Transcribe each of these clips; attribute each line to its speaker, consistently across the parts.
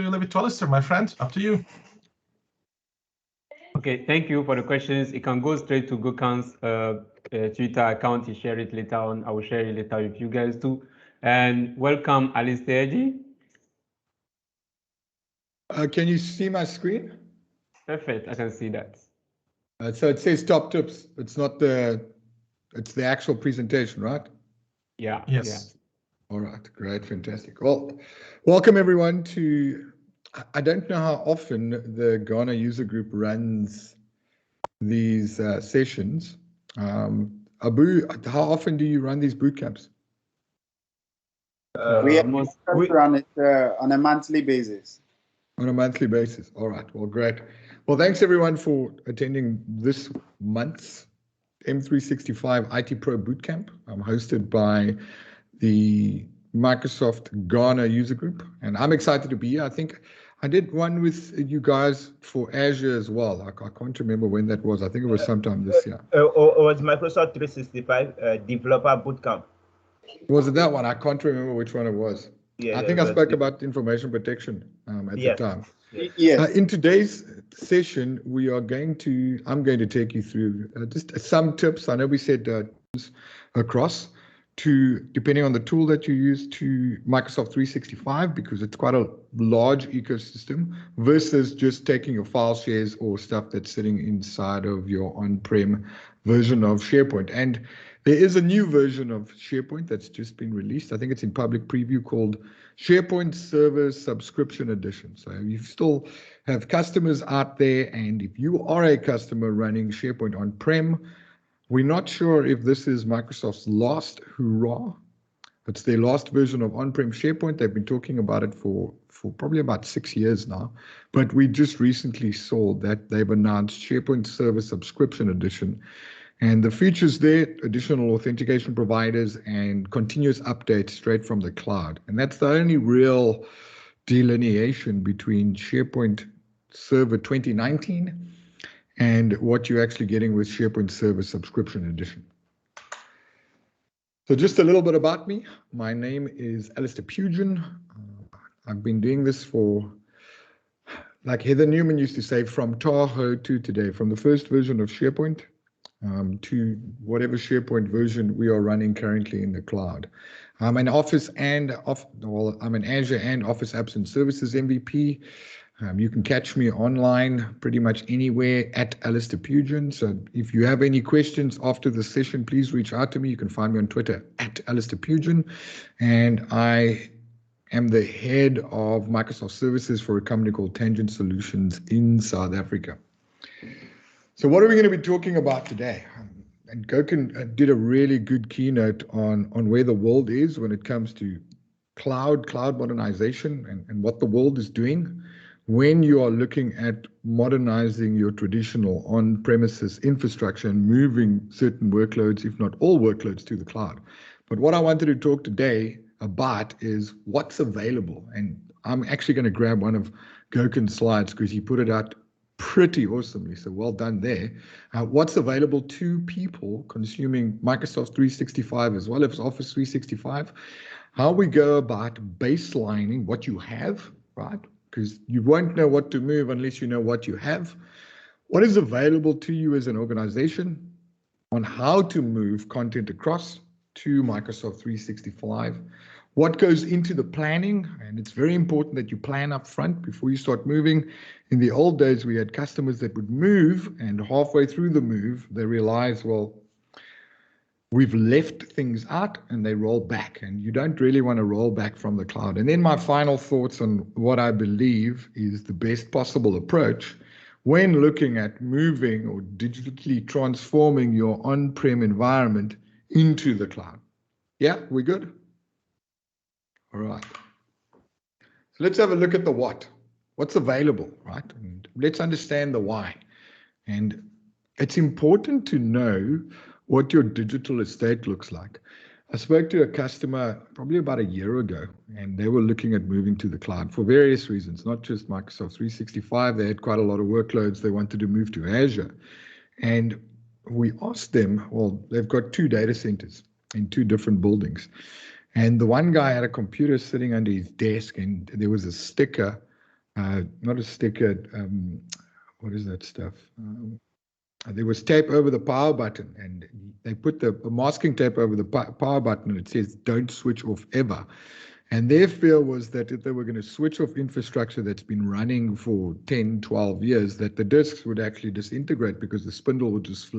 Speaker 1: to leave it to Alistair, my friend. Up to you.
Speaker 2: Okay, thank you for the questions. It can go straight to Gökhan's Twitter account. He share it later on. I will share it later with you guys too. And welcome, Alistair G.
Speaker 3: Can you see my screen?
Speaker 2: Perfect, I can see that.
Speaker 3: So it says top tips. It's not it's the actual presentation, right?
Speaker 2: Yeah.
Speaker 1: Yes.
Speaker 3: Yeah. All right, great, fantastic. Well, welcome everyone to, I don't know how often the Ghana user group runs these sessions. Abu, how often do you run these boot camps?
Speaker 4: We run it on a monthly basis.
Speaker 3: On a monthly basis. All right. Well, great. Well, thanks everyone for attending this month's M365 IT Pro Bootcamp. I'm hosted by the Microsoft Ghana user group, and I'm excited to be here. I think I did one with you guys for Azure as well. I can't remember when that was. I think it was sometime this year.
Speaker 5: Or was Microsoft 365 Developer Bootcamp?
Speaker 3: Was it that one? I can't remember which one it was.
Speaker 5: Yeah,
Speaker 3: I think I spoke about information protection at the time.
Speaker 4: Yes.
Speaker 3: In today's session, I'm going to take you through just some tips. I know we said across to, depending on the tool that you use, to Microsoft 365, because it's quite a large ecosystem, versus just taking your file shares or stuff that's sitting inside of your on-prem version of SharePoint. And there is a new version of SharePoint that's just been released. I think it's in public preview, called SharePoint Server Subscription Edition. So you still have customers out there, and if you are a customer running SharePoint on-prem, we're not sure if this is Microsoft's last hurrah. It's their last version of on-prem SharePoint. They've been talking about it for probably about 6 years now, but we just recently saw that they've announced SharePoint Server Subscription Edition. And the features there, additional authentication providers and continuous updates straight from the cloud. And that's the only real delineation between SharePoint Server 2019 and what you're actually getting with SharePoint Server Subscription Edition. So just a little bit about me. My name is Alistair Pugin. I've been doing this for, like Heather Newman used to say, from Tahoe to today, from the first version of SharePoint to whatever SharePoint version we are running currently in the cloud. I'm an Azure and Office Apps and Services MVP. You can catch me online pretty much anywhere at Alistair Pugin. So if you have any questions after the session, please reach out to me. You can find me on Twitter at Alistair Pugin. And I am the head of Microsoft Services for a company called Tangent Solutions in South Africa. So what are we going to be talking about today? And Gökhan did a really good keynote on where the world is when it comes to cloud modernization and what the world is doing when you are looking at modernizing your traditional on-premises infrastructure and moving certain workloads, if not all workloads, to the cloud. But what I wanted to talk today about is what's available. And I'm actually going to grab one of Gökhan's slides because he put it out pretty awesomely, so well done there. What's available to people consuming Microsoft 365 as well as Office 365, how we go about baselining what you have, right? Because you won't know what to move unless you know what you have. What is available to you as an organization on how to move content across to Microsoft 365. What goes into the planning, and it's very important that you plan up front before you start moving. In the old days, we had customers that would move, and halfway through the move, they realize, well, we've left things out, and they roll back, and you don't really want to roll back from the cloud. And then my final thoughts on what I believe is the best possible approach when looking at moving or digitally transforming your on-prem environment into the cloud. Yeah, we good? All right. So let's have a look at the what. What's available, right? And let's understand the why. And it's important to know what your digital estate looks like. I spoke to a customer probably about a year ago, and they were looking at moving to the cloud for various reasons, not just Microsoft 365. They had quite a lot of workloads. They wanted to move to Azure. And we asked them, well, they've got 2 data centers in 2 different buildings. And the one guy had a computer sitting under his desk, and there was a sticker not a sticker. What is that stuff? There was tape over the power button, and they put the masking tape over the power button, and it says, "Don't switch off ever." And their fear was that if they were going to switch off infrastructure that's been running for 10, 12 years, that the disks would actually disintegrate because the spindle would just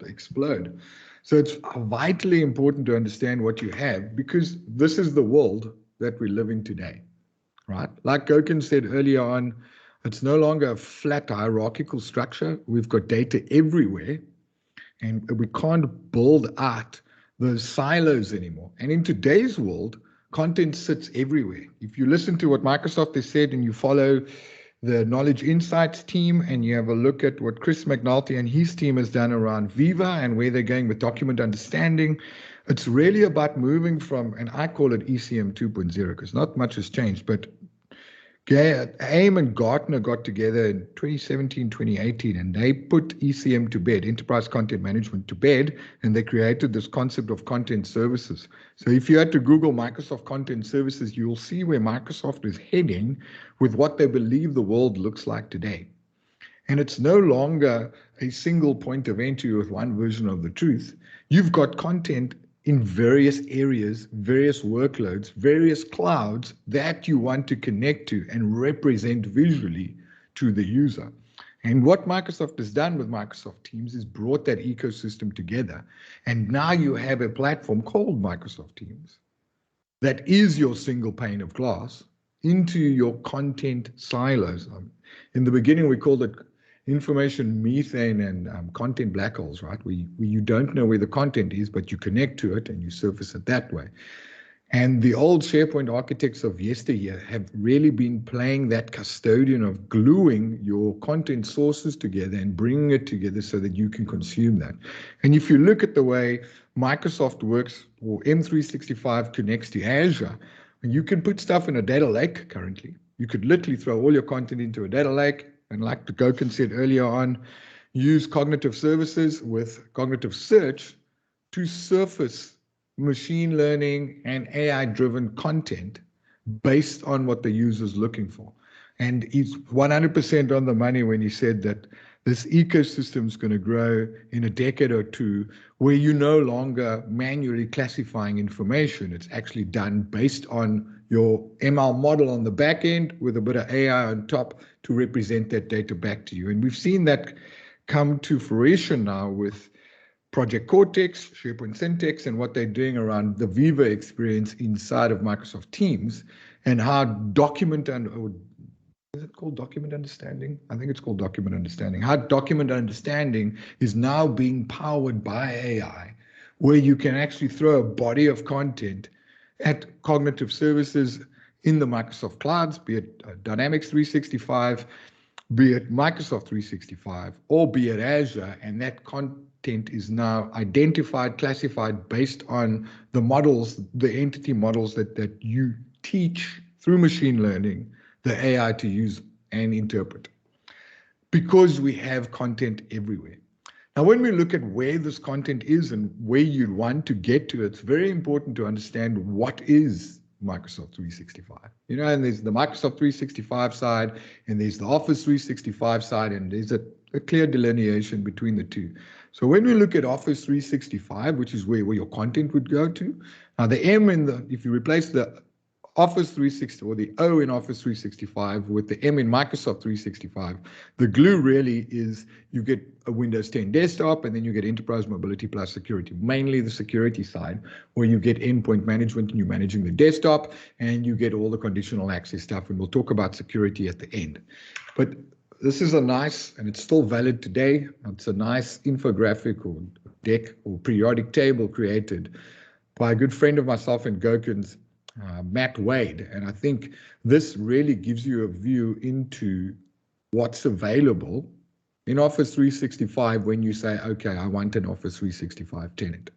Speaker 3: explode. So it's vitally important to understand what you have, because this is the world that we live in today, right? Like Gokin said earlier on, it's no longer a flat hierarchical structure. We've got data everywhere, and we can't build out those silos anymore. And in today's world, content sits everywhere. If you listen to what Microsoft has said and you follow the Knowledge Insights team and you have a look at what Chris McNulty and his team has done around Viva and where they're going with document understanding, it's really about moving from, and I call it ECM 2.0 because not much has changed, but AIM and Gartner got together in 2017, 2018, and they put ECM to bed, Enterprise Content Management to bed, and they created this concept of content services. So if you had to Google Microsoft Content Services, you'll see where Microsoft is heading with what they believe the world looks like today. And it's no longer a single point of entry with one version of the truth. You've got content in various areas, various workloads, various clouds that you want to connect to and represent visually to the user. And what Microsoft has done with Microsoft Teams is brought that ecosystem together. And now you have a platform called Microsoft Teams that is your single pane of glass into your content silos. In the beginning, we called it information methane and content black holes, right? Where you don't know where the content is, but you connect to it and you surface it that way. And the old SharePoint architects of yesteryear have really been playing that custodian of gluing your content sources together and bringing it together so that you can consume that. And if you look at the way Microsoft works, or M365 connects to Azure, you can put stuff in a data lake currently. You could literally throw all your content into a data lake, and like the Gokin said earlier on, use cognitive services with cognitive search to surface machine learning and AI-driven content based on what the user's looking for. And he's 100% on the money when he said that this ecosystem is going to grow in a decade or two where you're no longer manually classifying information. It's actually done based on your ML model on the back end with a bit of AI on top to represent that data back to you. And we've seen that come to fruition now with Project Cortex, SharePoint Syntax, and what they're doing around the Viva experience inside of Microsoft Teams, and how document and is it called document understanding? I think it's called document understanding. How document understanding is now being powered by AI, where you can actually throw a body of content at cognitive services in the Microsoft clouds, be it Dynamics 365, be it Microsoft 365, or be it Azure, and that content is now identified, classified based on the models, the entity models that you teach through machine learning, the AI to use and interpret, because we have content everywhere. Now, when we look at where this content is and where you'd want to get to, it's very important to understand what is Microsoft 365. You know, and there's the Microsoft 365 side, and there's the Office 365 side, and there's a clear delineation between the two. So when we look at Office 365, which is where your content would go to, now the M in the, if you replace the Office 360 or the O in Office 365 with the M in Microsoft 365, the glue really is you get a Windows 10 desktop, and then you get enterprise mobility plus security, mainly the security side, where you get endpoint management and you're managing the desktop, and you get all the conditional access stuff, and we'll talk about security at the end. But this is a nice, and it's still valid today, it's a nice infographic or deck or periodic table created by a good friend of myself and Gokin's, Matt Wade. And I think this really gives you a view into what's available in Office 365 when you say, okay, I want an Office 365 tenant.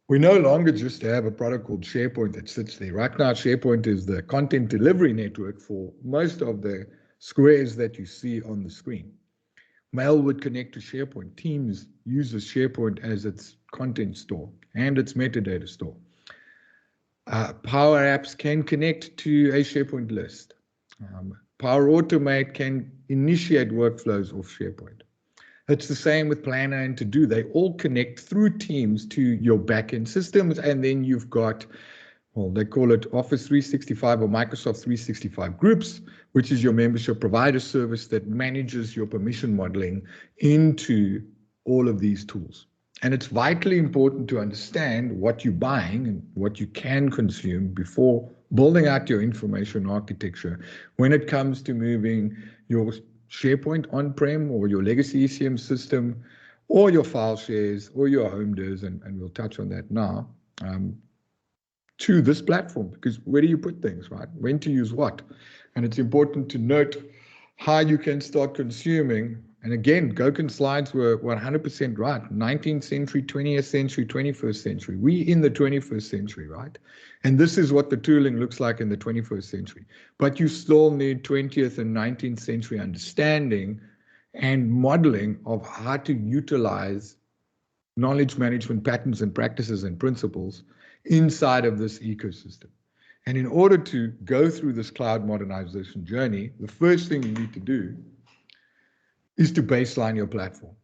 Speaker 3: We no longer just have a product called SharePoint that sits there. Right now, SharePoint is the content delivery network for most of the squares that you see on the screen. Mail would connect to SharePoint. Teams uses SharePoint as its content store and its metadata store. Power Apps can connect to a SharePoint list. Power Automate can initiate workflows off SharePoint. It's the same with Planner and To Do. They all connect through Teams to your backend systems, and then you've got, well, they call it Office 365 or Microsoft 365 Groups, which is your membership provider service that manages your permission modeling into all of these tools. And it's vitally important to understand what you're buying and what you can consume before building out your information architecture when it comes to moving your SharePoint on-prem or your legacy ECM system or your file shares or your home DIRs, and we'll touch on that now, to this platform, because where do you put things, right? When to use what? And it's important to note how you can start consuming. And again, Gokhan's slides were 100% right. 19th century, 20th century, 21st century. We in the 21st century, right? And this is what the tooling looks like in the 21st century. But you still need 20th and 19th century understanding and modeling of how to utilize knowledge management patterns and practices and principles inside of this ecosystem. And in order to go through this cloud modernization journey, the first thing you need to do is to baseline your platform,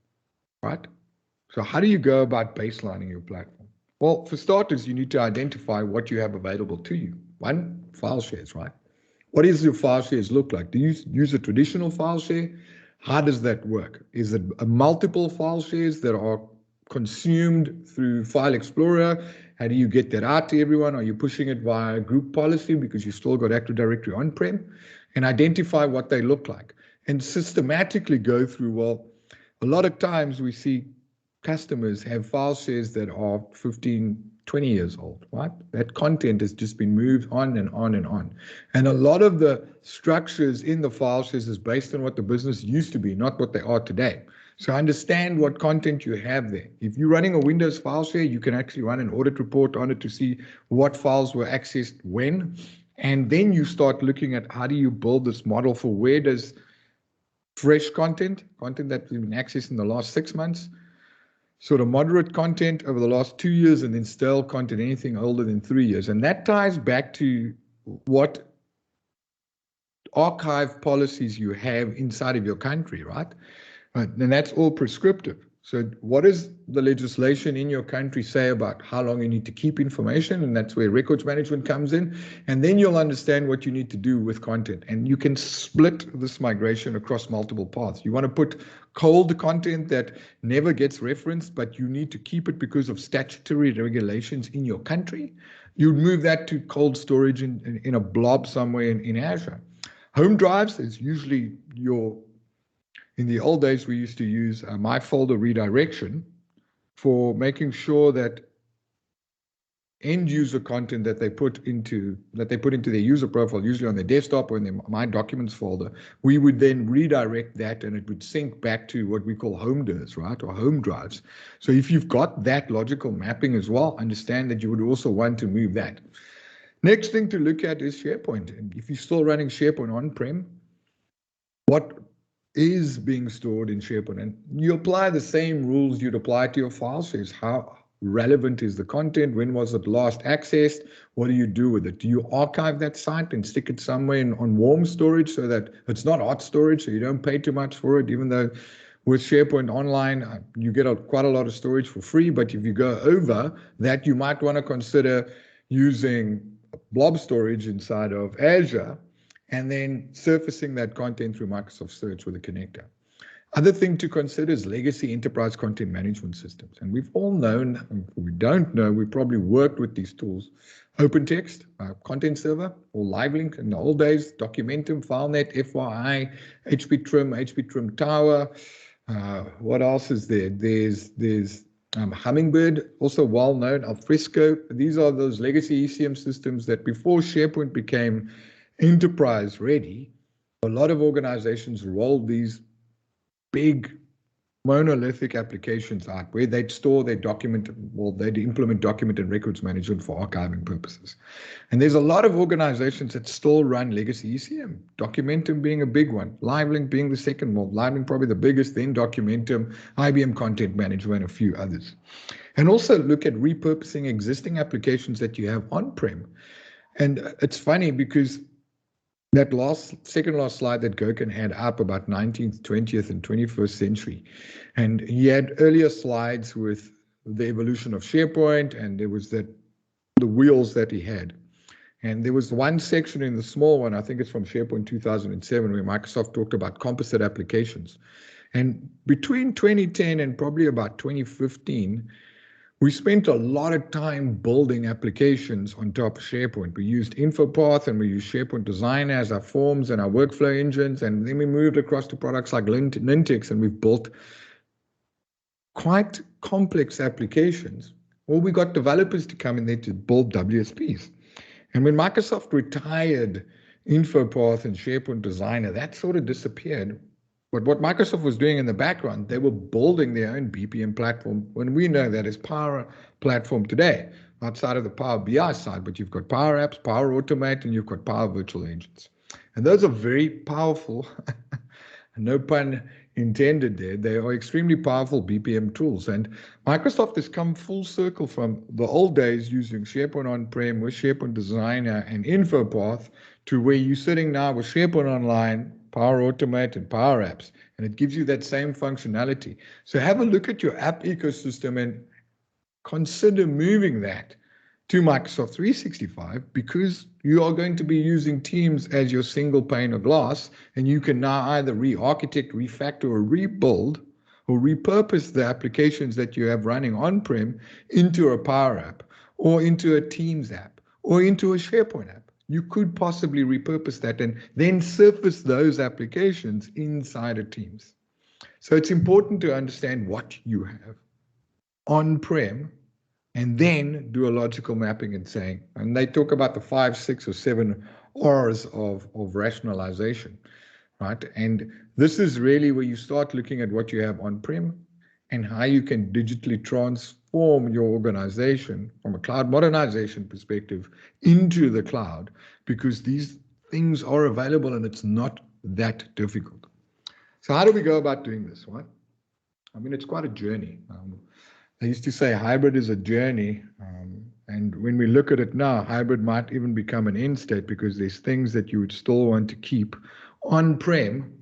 Speaker 3: right? So how do you go about baselining your platform? Well, for starters, you need to identify what you have available to you. One, file shares, right? What does your file shares look like? Do you use a traditional file share? How does that work? Is it a multiple file shares that are consumed through File Explorer? How do you get that out to everyone? Are you pushing it via group policy because you still got Active Directory on-prem? And identify what they look like. And systematically go through, well, a lot of times we see customers have file shares that are 15, 20 years old, right? That content has just been moved on and on and on. And a lot of the structures in the file shares is based on what the business used to be, not what they are today. So understand what content you have there. If you're running a Windows file share, you can actually run an audit report on it to see what files were accessed when. And then you start looking at how do you build this model for where does fresh content that's been accessed in the last 6 months, sort of moderate content over the last 2 years, and then stale content, anything older than 3 years. And that ties back to what archive policies you have inside of your country, right? And that's all prescriptive. So what does the legislation in your country say about how long you need to keep information? And that's where records management comes in. And then you'll understand what you need to do with content. And you can split this migration across multiple paths. You want to put cold content that never gets referenced, but you need to keep it because of statutory regulations in your country. You'd move that to cold storage in a blob somewhere in Azure. Home drives is usually your... In the old days, we used to use my folder redirection for making sure that end user content that they put into their user profile, usually on their desktop or in their My Documents folder, we would then redirect that and it would sync back to what we call home DIRs, right, or home drives. So if you've got that logical mapping as well, understand that you would also want to move that. Next thing to look at is SharePoint. And if you're still running SharePoint on-prem, what is being stored in SharePoint? And you apply the same rules you'd apply to your file shares. How relevant is the content? When was it last accessed? What do you do with it? Do you archive that site and stick it somewhere on warm storage so that it's not hot storage, so you don't pay too much for it, even though with SharePoint Online, you get quite a lot of storage for free, but if you go over that, you might want to consider using blob storage inside of Azure, and then surfacing that content through Microsoft Search with a connector. Other thing to consider is legacy enterprise content management systems. And we've all known, if we don't know, we probably worked with these tools. OpenText, Content Server, or LiveLink in the old days, Documentum, FileNet, FYI, HP Trim Tower. What else is there? There's Hummingbird, also well known, Alfresco. These are those legacy ECM systems that before SharePoint became enterprise ready, a lot of organizations rolled these big monolithic applications out where they'd store their document, well, they'd implement document and records management for archiving purposes. And there's a lot of organizations that still run legacy ECM, Documentum being a big one, LiveLink being the second one, LiveLink probably the biggest, then Documentum, IBM Content Management, a few others. And also look at repurposing existing applications that you have on-prem. And it's funny because that second last slide that Gokhan had up about 19th, 20th, and 21st century. And he had earlier slides with the evolution of SharePoint, and there was the wheels that he had. And there was one section in the small one, I think it's from SharePoint 2007, where Microsoft talked about composite applications. And between 2010 and probably about 2015, we spent a lot of time building applications on top of SharePoint. We used InfoPath and we used SharePoint Designer as our forms and our workflow engines. And then we moved across to products like Linux, and we've built quite complex applications. Or we got developers to come in there to build WSPs. And when Microsoft retired InfoPath and SharePoint Designer, that sort of disappeared. But what Microsoft was doing in the background, they were building their own BPM platform, when we know that is Power Platform today, outside of the Power BI side, but you've got Power Apps, Power Automate, and you've got Power Virtual Agents. And those are very powerful, no pun intended there, they are extremely powerful BPM tools. And Microsoft has come full circle from the old days using SharePoint on-prem with SharePoint Designer and InfoPath to where you're sitting now with SharePoint Online, Power Automate, and Power Apps, and it gives you that same functionality. So have a look at your app ecosystem and consider moving that to Microsoft 365, because you are going to be using Teams as your single pane of glass, and you can now either re-architect, refactor, or rebuild, or repurpose the applications that you have running on-prem into a Power App, or into a Teams app, or into a SharePoint app. You could possibly repurpose that and then surface those applications inside of Teams. So it's important to understand what you have on-prem and then do a logical mapping and saying, and they talk about the 5, 6, or 7 R's of rationalization, right? And this is really where you start looking at what you have on-prem and how you can digitally transform your organization from a cloud modernization perspective into the cloud, because these things are available and it's not that difficult. So how do we go about doing this, right? I mean, it's quite a journey. I used to say hybrid is a journey, and when we look at it now, hybrid might even become an end state, because there's things that you would still want to keep on-prem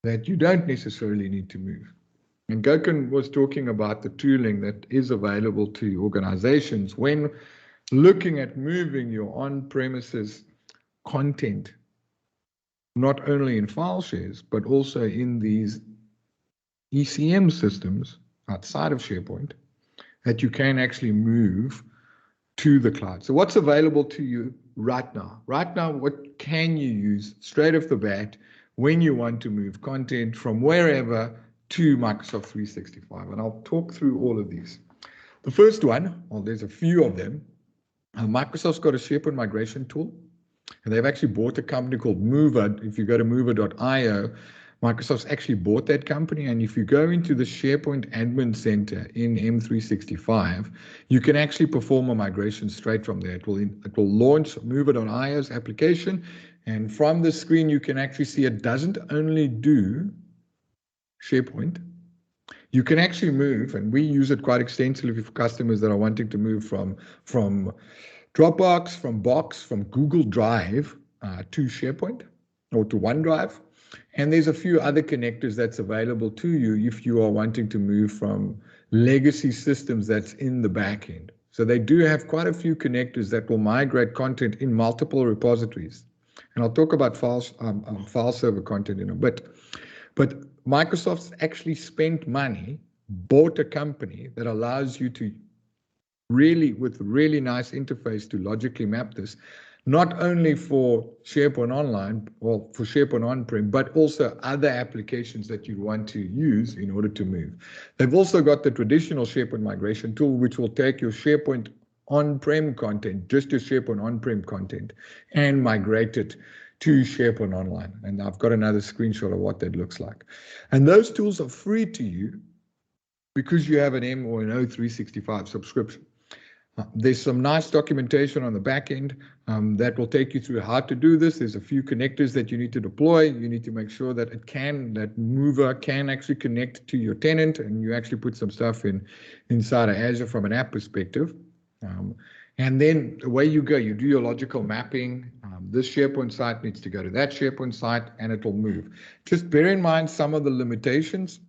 Speaker 3: that you don't necessarily need to move. And Gokhan was talking about the tooling that is available to organizations when looking at moving your on-premises content, not only in file shares, but also in these ECM systems outside of SharePoint, that you can actually move to the cloud. So what's available to you right now? Right now, what can you use straight off the bat when you want to move content from wherever to Microsoft 365? And I'll talk through all of these. The first one, well, there's a few of them. Microsoft's got a SharePoint migration tool, and they've actually bought a company called Mover. If you go to mover.io, Microsoft's actually bought that company, and if you go into the SharePoint Admin Center in M365, you can actually perform a migration straight from there. It will launch Mover.io's application, and from the screen you can actually see it doesn't only do SharePoint. You can actually move, and we use it quite extensively for customers that are wanting to move from Dropbox, from Box, from Google Drive to SharePoint or to OneDrive. And there's a few other connectors that's available to you if you are wanting to move from legacy systems that's in the back end. So they do have quite a few connectors that will migrate content in multiple repositories. And I'll talk about file server content in a bit. But Microsoft's actually spent money, bought a company that allows you to really, with really nice interface, to logically map this, not only for SharePoint Online, or for SharePoint On-Prem, but also other applications that you want to use in order to move. They've also got the traditional SharePoint migration tool, which will take your SharePoint On-Prem content, just your SharePoint On-Prem content, and migrate it to SharePoint Online. And I've got another screenshot of what that looks like. And those tools are free to you because you have an M or an O365 subscription. There's some nice documentation on the back end that will take you through how to do this. There's a few connectors that you need to deploy. You need to make sure that that Mover can actually connect to your tenant, and you actually put some stuff inside of Azure from an app perspective. And then away you go, you do your logical mapping. This SharePoint site needs to go to that SharePoint site and it will move. Just bear in mind some of the limitations,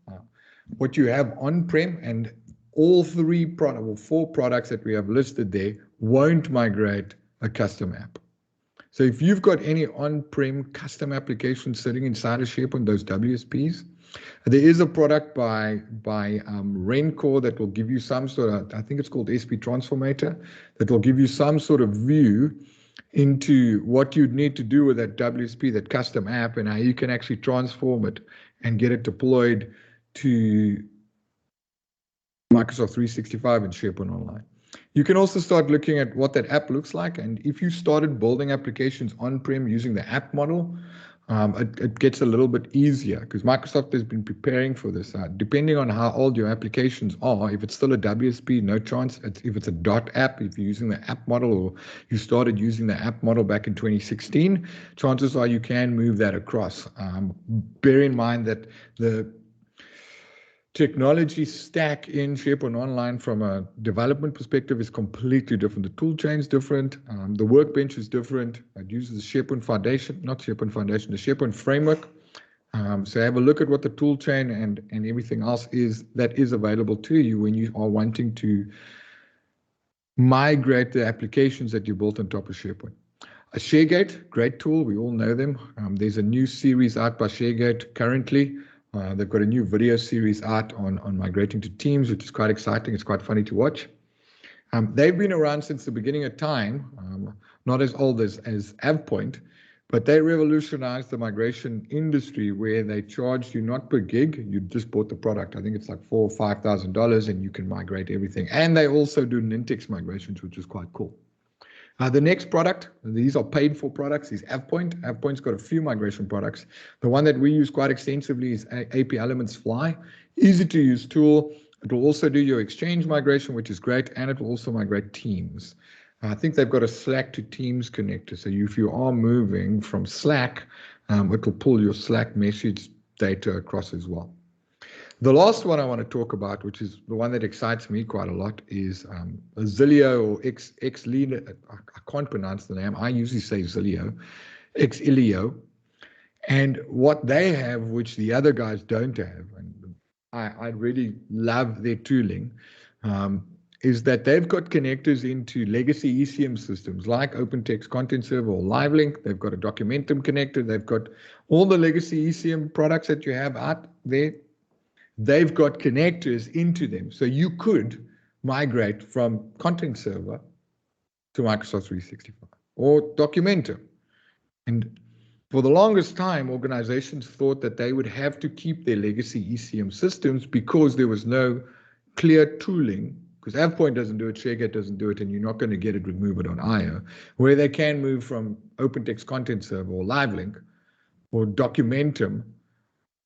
Speaker 3: what you have on-prem, and all four products that we have listed there won't migrate a custom app. So if you've got any on-prem custom applications sitting inside of SharePoint, those WSPs, there is a product by Rencore that will give you some sort of, I think it's called SP Transformator, that will give you some sort of view into what you'd need to do with that WSP, that custom app, and how you can actually transform it and get it deployed to Microsoft 365 and SharePoint Online. You can also start looking at what that app looks like, and if you started building applications on-prem using the app model, it gets a little bit easier because Microsoft has been preparing for this. Depending on how old your applications are, if it's still a WSP, no chance. If it's a dot app, if you're using the app model or you started using the app model back in 2016, chances are you can move that across. Bear in mind that the technology stack in SharePoint Online from a development perspective is completely different. The tool chain is different. The workbench is different. It uses the SharePoint Foundation, not SharePoint Foundation, the SharePoint framework. So have a look at what the tool chain and everything else is that is available to you when you are wanting to migrate the applications that you built on top of SharePoint. ShareGate, great tool. We all know them. There's a new series out by ShareGate currently. They've got a new video series out on migrating to Teams, which is quite exciting. It's quite funny to watch. They've been around since the beginning of time, not as old as AvePoint, but they revolutionized the migration industry where they charged you not per gig, you just bought the product. I think it's like $4,000 or $5,000 and you can migrate everything. And they also do Nintex migrations, which is quite cool. The next product, these are paid for products, is AvePoint. AvePoint's got a few migration products. The one that we use quite extensively is AP Elements Fly. Easy to use tool. It will also do your Exchange migration, which is great, and it will also migrate Teams. I think they've got a Slack to Teams connector. So if you are moving from Slack, it will pull your Slack message data across as well. The last one I want to talk about, which is the one that excites me quite a lot, is Zilio or Xleo. I can't pronounce the name. I usually say Zilio, Xleo. And what they have, which the other guys don't have, and I really love their tooling, is that they've got connectors into legacy ECM systems like OpenText Content Server or LiveLink. They've got a Documentum connector. They've got all the legacy ECM products that you have out there. They've got connectors into them. So you could migrate from Content Server to Microsoft 365 or Documentum. And for the longest time, organizations thought that they would have to keep their legacy ECM systems because there was no clear tooling, because AvePoint doesn't do it, ShareGate doesn't do it, and you're not going to get it with Move It on IO, where they can move from OpenText Content Server or LiveLink or Documentum,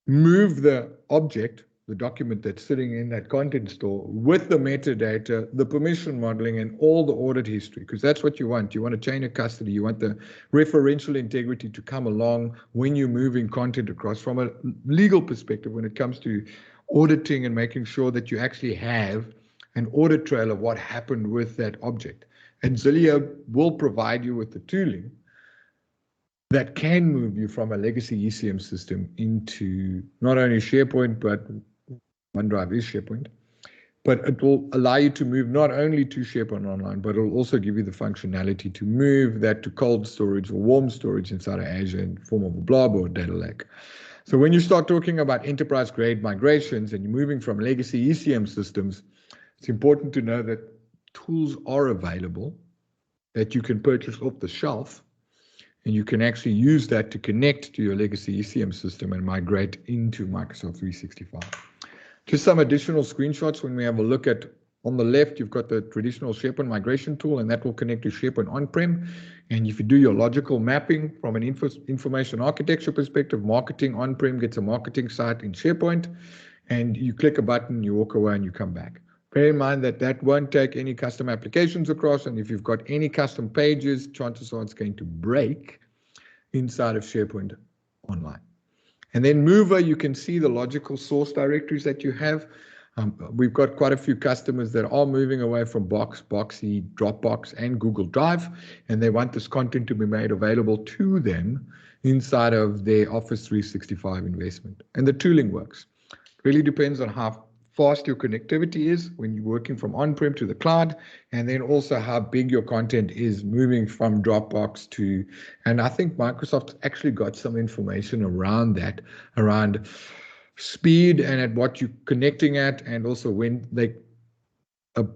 Speaker 3: move the object, the document that's sitting in that content store with the metadata, the permission modeling, and all the audit history, because that's what you want. You want a chain of custody. You want the referential integrity to come along when you're moving content across from a legal perspective when it comes to auditing and making sure that you actually have an audit trail of what happened with that object. And Zilio will provide you with the tooling that can move you from a legacy ECM system into not only SharePoint, but OneDrive is SharePoint, but it will allow you to move not only to SharePoint Online, but it will also give you the functionality to move that to cold storage or warm storage inside of Azure in the form of a blob or a data lake. So when you start talking about enterprise-grade migrations and you're moving from legacy ECM systems, it's important to know that tools are available that you can purchase off the shelf, and you can actually use that to connect to your legacy ECM system and migrate into Microsoft 365. Just some additional screenshots when we have a look at, on the left, you've got the traditional SharePoint migration tool, and that will connect to SharePoint on-prem. And if you do your logical mapping from an information architecture perspective, marketing on-prem gets a marketing site in SharePoint, and you click a button, you walk away, and you come back. Bear in mind that that won't take any custom applications across, and if you've got any custom pages, chances are it's going to break inside of SharePoint Online. And then Mover, you can see the logical source directories that you have. We've got quite a few customers that are moving away from Box, Boxy, Dropbox, and Google Drive, and they want this content to be made available to them inside of their Office 365 investment. And the tooling works. It really depends on how fast your connectivity is when you're working from on-prem to the cloud, and then also how big your content is moving from Dropbox to, and I think Microsoft actually got some information around that, around speed and at what you're connecting at, and also when they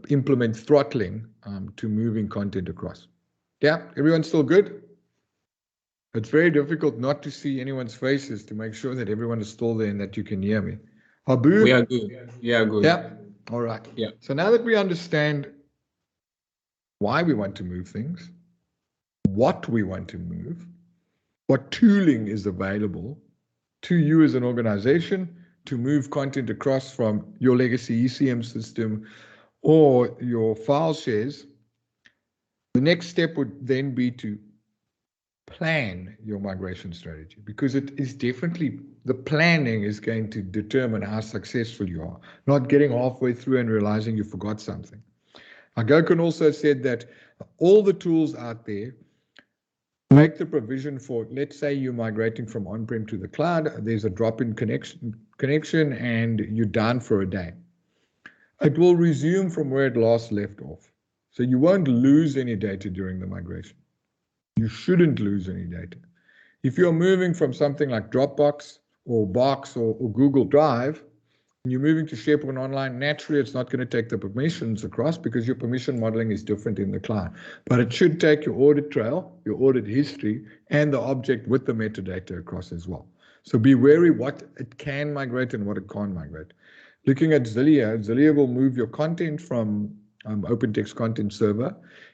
Speaker 3: implement throttling to moving content across. Yeah, everyone's still good? It's very difficult not to see anyone's faces to make sure that everyone is still there and that you can hear me. Habu?
Speaker 2: We are good. Yeah, good.
Speaker 3: Yeah, all right.
Speaker 2: Yeah.
Speaker 3: So now that we understand why we want to move things, what we want to move, what tooling is available to you as an organization to move content across from your legacy ECM system or your file shares, the next step would then be to plan your migration strategy, because it is definitely, the planning is going to determine how successful you are, not getting halfway through and realizing you forgot something. Gokun also said that all the tools out there make the provision for, let's say you're migrating from on-prem to the cloud, there's a drop-in connection and you're down for a day. It will resume from where it last left off. So you won't lose any data during the migration. You shouldn't lose any data. If you're moving from something like Dropbox or Box or Google Drive, and you're moving to SharePoint Online, naturally it's not going to take the permissions across because your permission modeling is different in the cloud. But it should take your audit trail, your audit history, and the object with the metadata across as well. So be wary what it can migrate and what it can't migrate. Looking at Zilia, Zilia will move your content from OpenText Content Server,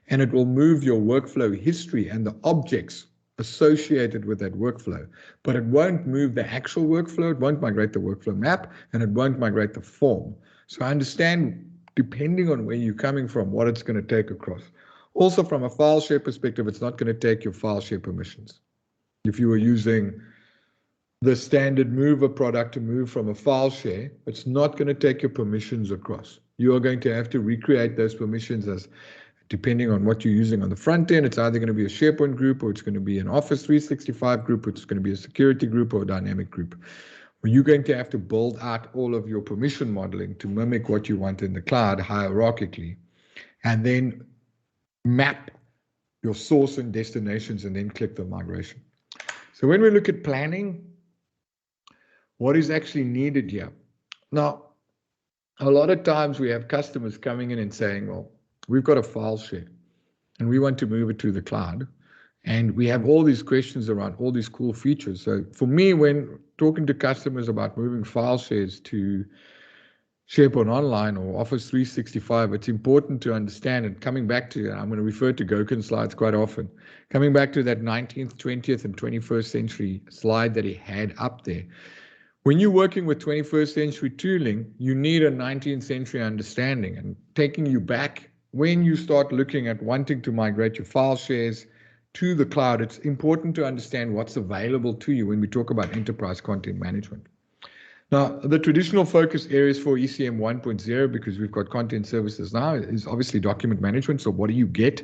Speaker 3: and it will move your workflow history and the objects associated with that workflow, but it won't move the actual workflow, it won't migrate the workflow map, and it won't migrate the form. So I understand, depending on where you're coming from, what it's going to take across. Also, from a file share perspective, it's not going to take your file share permissions. If you were using the standard mover product to move from a file share, it's not going to take your permissions across. You are going to have to recreate those permissions as depending on what you're using on the front end. It's either going to be a SharePoint group, or it's going to be an Office 365 group, or it's going to be a security group or a dynamic group. Where you're going to have to build out all of your permission modeling to mimic what you want in the cloud hierarchically, and then map your source and destinations and then click the migration. So when we look at planning, what is actually needed here? Now, a lot of times we have customers coming in and saying, well, we've got a file share and we want to move it to the cloud. And we have all these questions around all these cool features. So for me, when talking to customers about moving file shares to SharePoint Online or Office 365, it's important to understand, and coming back to, I'm going to refer to Gokun's slides quite often, coming back to that 19th, 20th, and 21st century slide that he had up there. When you're working with 21st century tooling, you need a 19th century understanding, and taking you back when you start looking at wanting to migrate your file shares to the cloud, it's important to understand what's available to you when we talk about enterprise content management. Now, the traditional focus areas for ECM 1.0, because we've got content services now, is obviously document management. So what do you get?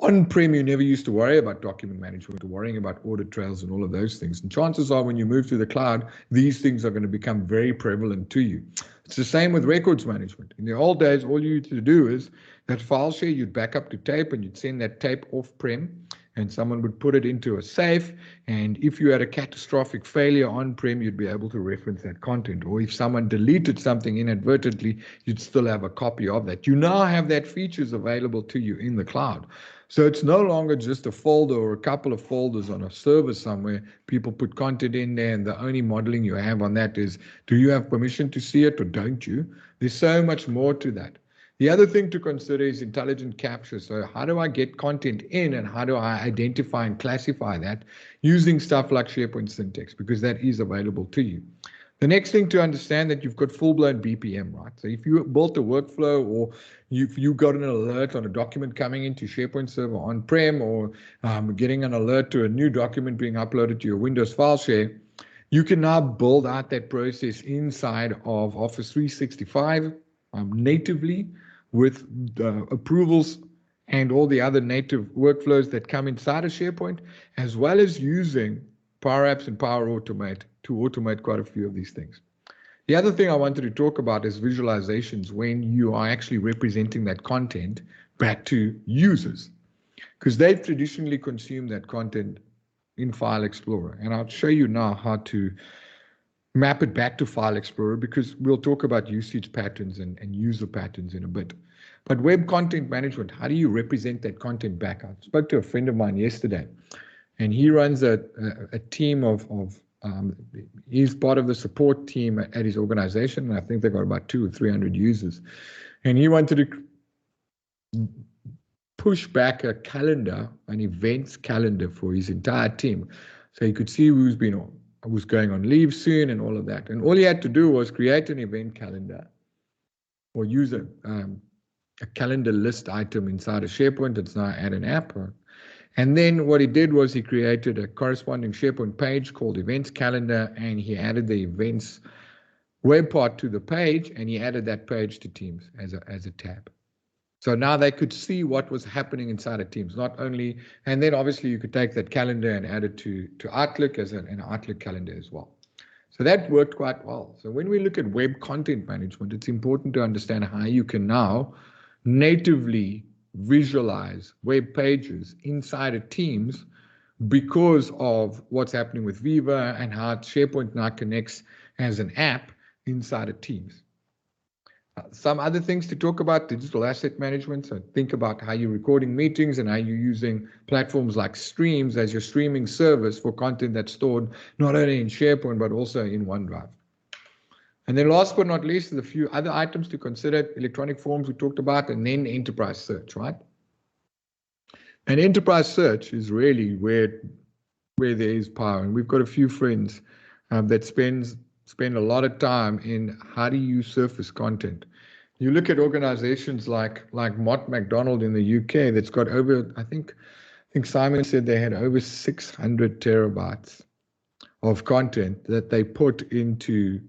Speaker 3: On-prem, you never used to worry about document management or worrying about audit trails and all of those things. And chances are when you move to the cloud, these things are going to become very prevalent to you. It's the same with records management. In the old days, all you used to do is that file share, you'd back up to tape and you'd send that tape off-prem, and someone would put it into a safe. And if you had a catastrophic failure on-prem, you'd be able to reference that content. Or if someone deleted something inadvertently, you'd still have a copy of that. You now have that features available to you in the cloud. So it's no longer just a folder or a couple of folders on a server somewhere. People put content in there, and the only modeling you have on that is, do you have permission to see it or don't you? There's so much more to that. The other thing to consider is intelligent capture. So how do I get content in, and how do I identify and classify that using stuff like SharePoint syntax, because that is available to you. The next thing to understand that you've got full-blown BPM, right? So if you built a workflow, or you got an alert on a document coming into SharePoint Server on-prem, or getting an alert to a new document being uploaded to your Windows file share, You can now build out that process inside of Office 365 natively with approvals and all the other native workflows that come inside of SharePoint, as well as using Power Apps and Power Automate to automate quite a few of these things. The other thing I wanted to talk about is visualizations when you are actually representing that content back to users, because they've traditionally consumed that content in File Explorer. And I'll show you now how to map it back to File Explorer, because we'll talk about usage patterns and user patterns in a bit. But web content management, how do you represent that content back? I spoke to a friend of mine yesterday, and he runs a team of he's part of the support team at his organization, and I think they've got about 200 or 300 users. And he wanted to push back a calendar, an events calendar for his entire team, so he could see who's going on leave soon and all of that. And all he had to do was create an event calendar or use a calendar list item inside of SharePoint. It's now add an app. And then what he did was he created a corresponding SharePoint page called Events Calendar, and he added the events web part to the page, and he added that page to Teams as a tab. So now they could see what was happening inside of Teams, not only, and then obviously you could take that calendar and add it to Outlook as an Outlook calendar as well. So that worked quite well. So when we look at web content management, it's important to understand how you can now natively visualize web pages inside of Teams because of what's happening with Viva and how SharePoint now connects as an app inside of Teams. Some other things to talk about: digital asset management. So think about how you're recording meetings and how you're using platforms like Streams as your streaming service for content that's stored not only in SharePoint, but also in OneDrive. And then last but not least, a few other items to consider: electronic forms we talked about, and then enterprise search, right? And enterprise search is really where there is power. And we've got a few friends that spend a lot of time in how do you surface content. You look at organizations like Mott MacDonald in the UK that's got over, I think Simon said they had over 600 terabytes of content that they put into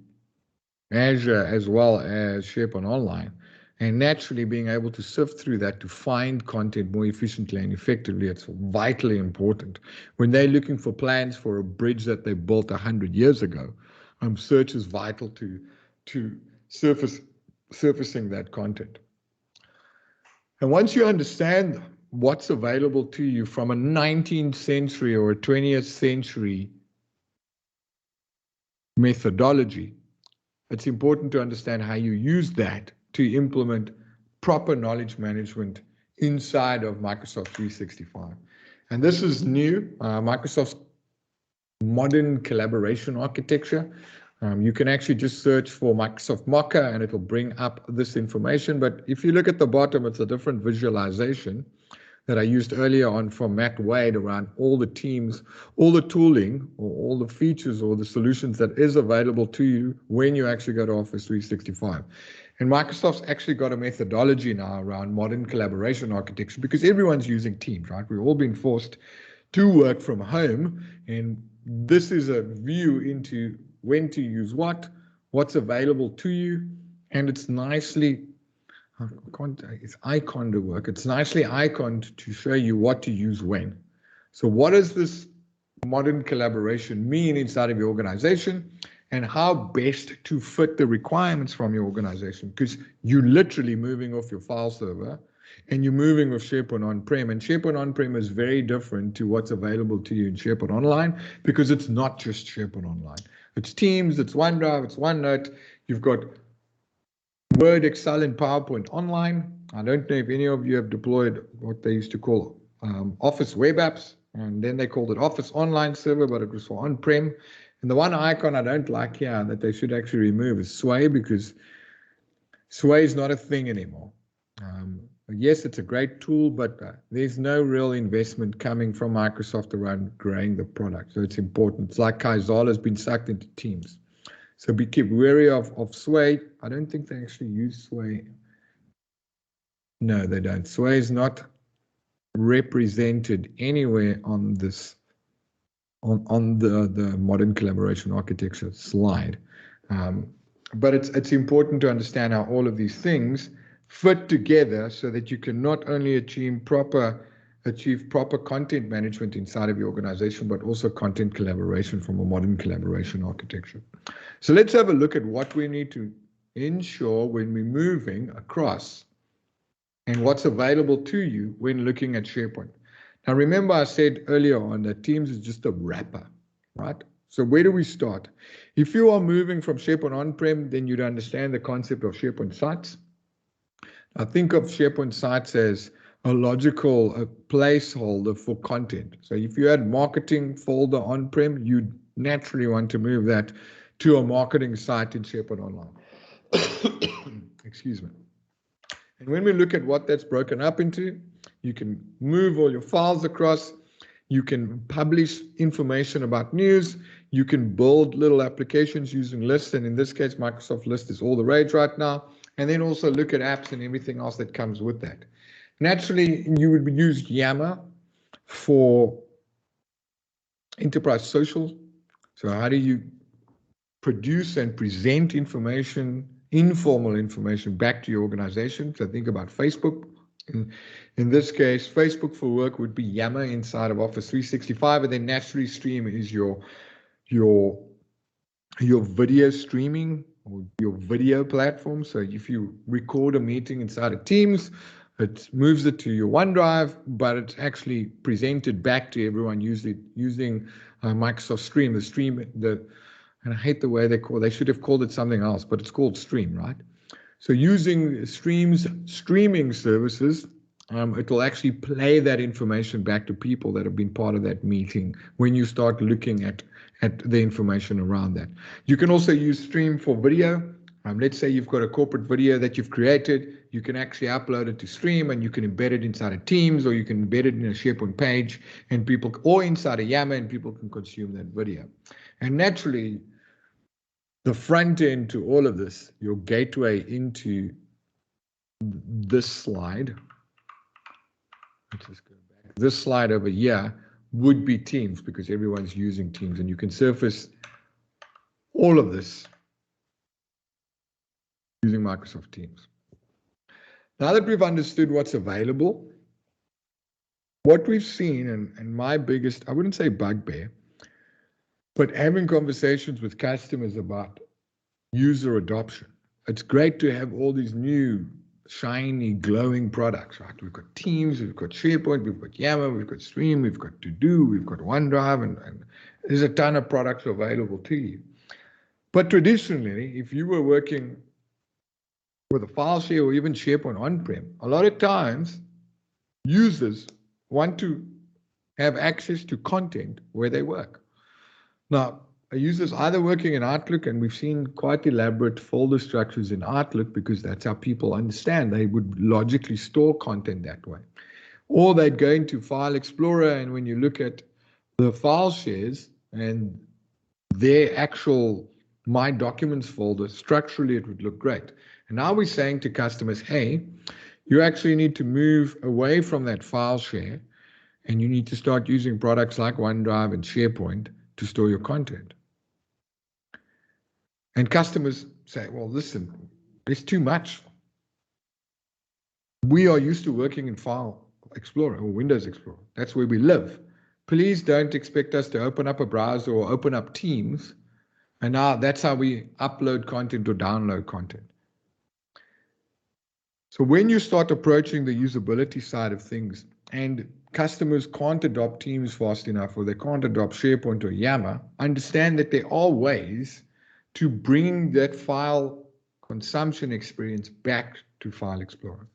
Speaker 3: Azure as well as SharePoint Online, and naturally being able to sift through that to find content more efficiently and effectively. It's vitally important when they're looking for plans for a bridge that they built 100 years ago. Search is vital to surfacing that content. And once you understand what's available to you from a 19th century or a 20th century methodology, it's important to understand how you use that to implement proper knowledge management inside of Microsoft 365. And this is new, Microsoft's modern collaboration architecture. You can actually just search for Microsoft Mocha and it'll bring up this information. But if you look at the bottom, it's a different visualization that I used earlier on from Matt Wade around all the teams, all the tooling, or all the features or the solutions that is available to you when you actually go to Office 365. And Microsoft's actually got a methodology now around modern collaboration architecture because everyone's using Teams, right? We've all been forced to work from home, and this is a view into when to use what's available to you, and it's nicely, it's iconed to work. It's nicely iconed to show you what to use when. So what does this modern collaboration mean inside of your organization, and how best to fit the requirements from your organization? Because you're literally moving off your file server and you're moving with SharePoint on-prem, and SharePoint on-prem is very different to what's available to you in SharePoint Online, because it's not just SharePoint Online. It's Teams, it's OneDrive, it's OneNote. You've got Word, Excel, and PowerPoint Online. I don't know if any of you have deployed what they used to call Office Web Apps, and then they called it Office Online Server, but it was for on-prem. And the one icon I don't like here that they should actually remove is Sway, because Sway is not a thing anymore. Yes, it's a great tool, but there's no real investment coming from Microsoft around growing the product. So it's important. It's like Kaizala has been sucked into Teams. So keep wary of Sway. I don't think they actually use Sway. No, they don't. Sway is not represented anywhere on this on the modern collaboration architecture slide. But it's important to understand how all of these things fit together so that you can not only achieve proper content management inside of your organization, but also content collaboration from a modern collaboration architecture. So let's have a look at what we need to ensure when we're moving across and what's available to you when looking at SharePoint. Now, remember I said earlier on that Teams is just a wrapper, right? So where do we start? If you are moving from SharePoint on-prem, then you'd understand the concept of SharePoint Sites. Now think of SharePoint Sites as a logical placeholder for content. So if you had marketing folder on-prem, you'd naturally want to move that to a marketing site in SharePoint Online. Excuse me. And when we look at what that's broken up into, you can move all your files across, you can publish information about news, you can build little applications using lists, and in this case, Microsoft List is all the rage right now, and then also look at apps and everything else that comes with that. Naturally, you would use Yammer for enterprise social. So how do you produce and present information, informal information, back to your organization? So think about Facebook. In this case, Facebook for Work would be Yammer inside of Office 365, and then naturally Stream is your video streaming or your video platform. So if you record a meeting inside of Teams, it moves it to your OneDrive, but it's actually presented back to everyone using Microsoft Stream. And I hate the way they should have called it something else, but it's called Stream, right? So using streaming services, it will actually play that information back to people that have been part of that meeting when you start looking at the information around that. You can also use Stream for video. Let's say you've got a corporate video that you've created, you can actually upload it to Stream and you can embed it inside of Teams, or you can embed it in a SharePoint page and or inside of Yammer, and people can consume that video. And naturally, the front end to all of this, your gateway into this slide, let's just go back. This slide over here would be Teams, because everyone's using Teams, and you can surface all of this using Microsoft Teams. Now that we've understood what's available, what we've seen, and my biggest, I wouldn't say bugbear, but having conversations with customers about user adoption. It's great to have all these new, shiny, glowing products, right? We've got Teams, we've got SharePoint, we've got Yammer, we've got Stream, we've got To-Do, we've got OneDrive, and there's a ton of products available to you. But traditionally, if you were working with a file share or even SharePoint on-prem, a lot of times users want to have access to content where they work. Now, a user's either working in Outlook, and we've seen quite elaborate folder structures in Outlook because that's how people understand. They would logically store content that way. Or they'd go into File Explorer, and when you look at the file shares and their actual My Documents folder, structurally it would look great. And now we're saying to customers, hey, you actually need to move away from that file share, and you need to start using products like OneDrive and SharePoint to store your content. And customers say, well, listen, it's too much. We are used to working in File Explorer or Windows Explorer. That's where we live. Please don't expect us to open up a browser or open up Teams. And now that's how we upload content or download content. So when you start approaching the usability side of things, and customers can't adopt Teams fast enough, or they can't adopt SharePoint or Yammer, understand that there are ways to bring that file consumption experience back to File Explorer.